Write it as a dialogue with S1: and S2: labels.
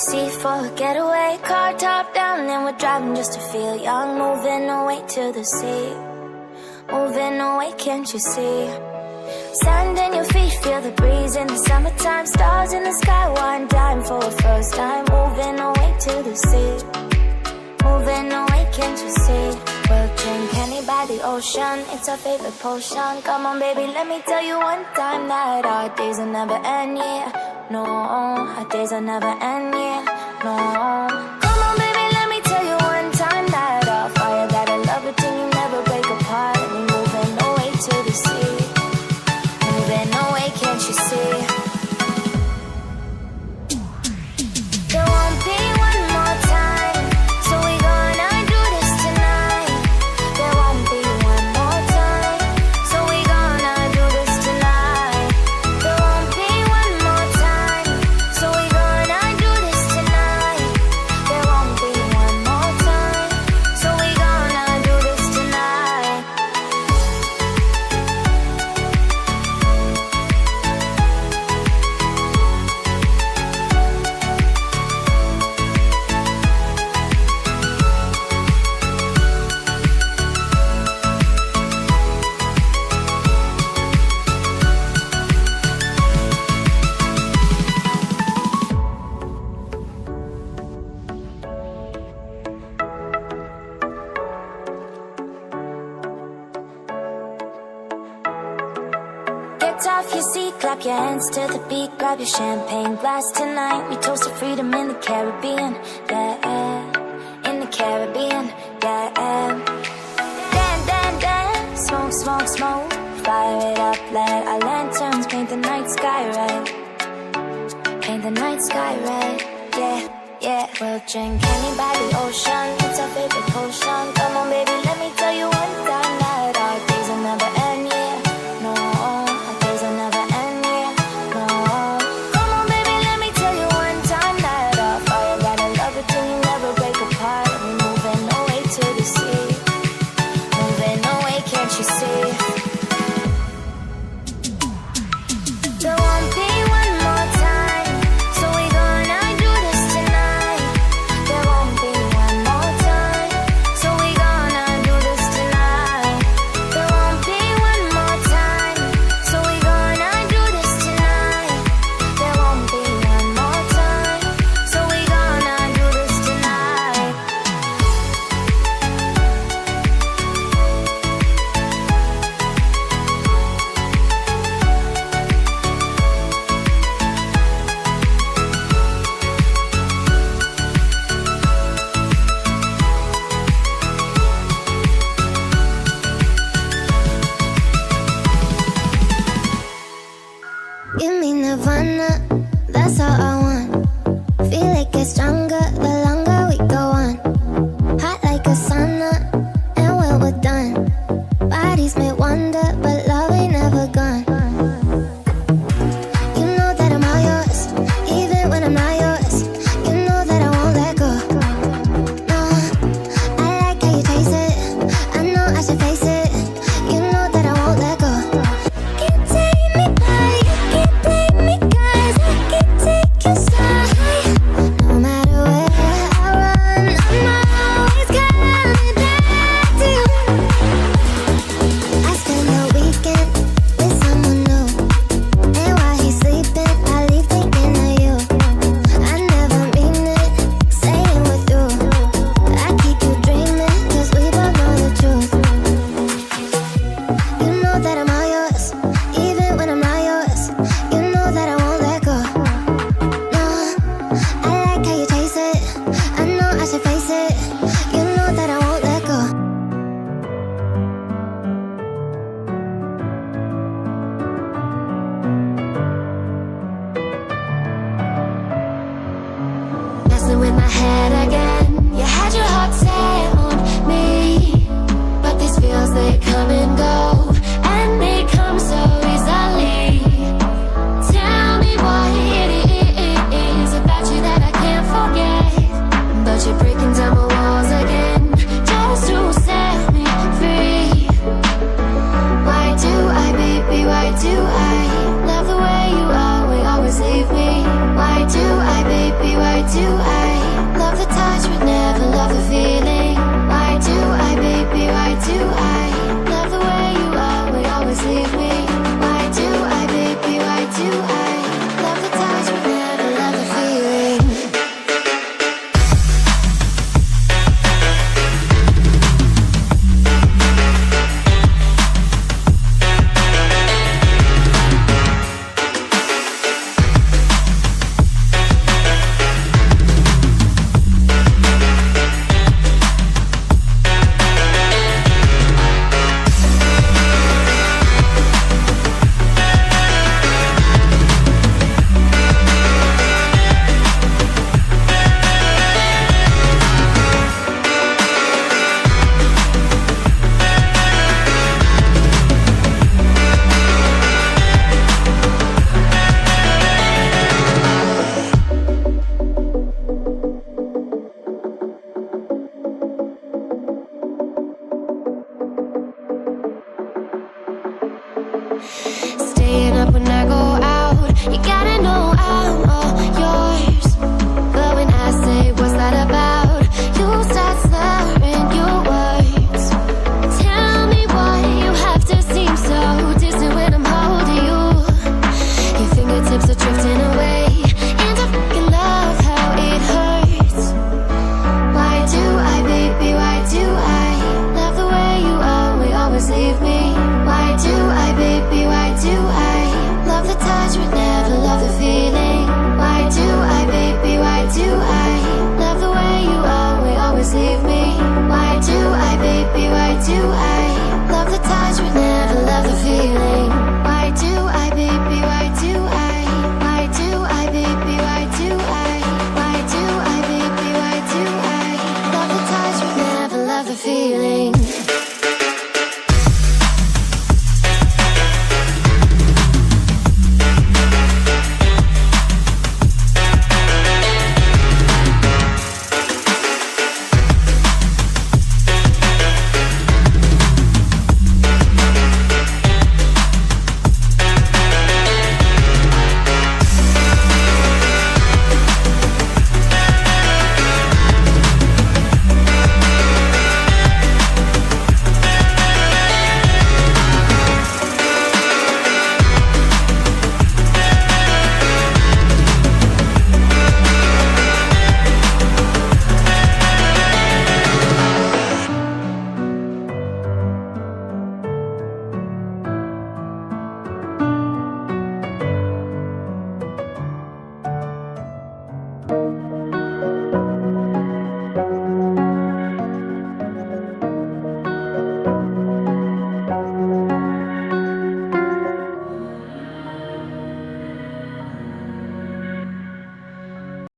S1: sea for a getaway. Car top down and we're driving just to feel young. Moving away to the sea, moving away, can't you see? Sand in your feet, feel the breeze in the summertime. Stars in the sky, one dime for a first time. Moving away to the sea, moving away, can't you see? We'll drink honey by the ocean, it's our favorite potion. Come on baby, let me tell you one time that our days will never end, yeah. No, our days will never end, yeah. No. Come on baby, let me tell you one time that our fire got a love routine, you never break apart. And we moving away to the sea, moving away, can't you see? There won't be one more time, so we gonna do this tonight. There won't be one more time, so we gonna do this tonight. There won't be one more time, so we gonna do this tonight. There won't be one more time, so we gonna do this tonight. Get off your seat, clap your hands to the beat. Grab your champagne glass tonight. We toast to freedom in the Caribbean, yeah. In the Caribbean, yeah. Dan, dan, dan, smoke, smoke, smoke. Fire it up, let our lanterns paint the night sky red. Paint the night sky red, yeah, yeah. We'll drink honey by the ocean, it's our favorite potion. Come on baby, let me tell you one time that our days will never end, yeah. No, our days will never end, yeah. No. Come on baby, let me tell you one time that our fire got a love routine, you never break apart. And we moving away to the sea, moving away, can't you see? There won't be one more time, so we gonna do this tonight. There won't be one more time, so we gonna do this tonight.
S2: Staying up when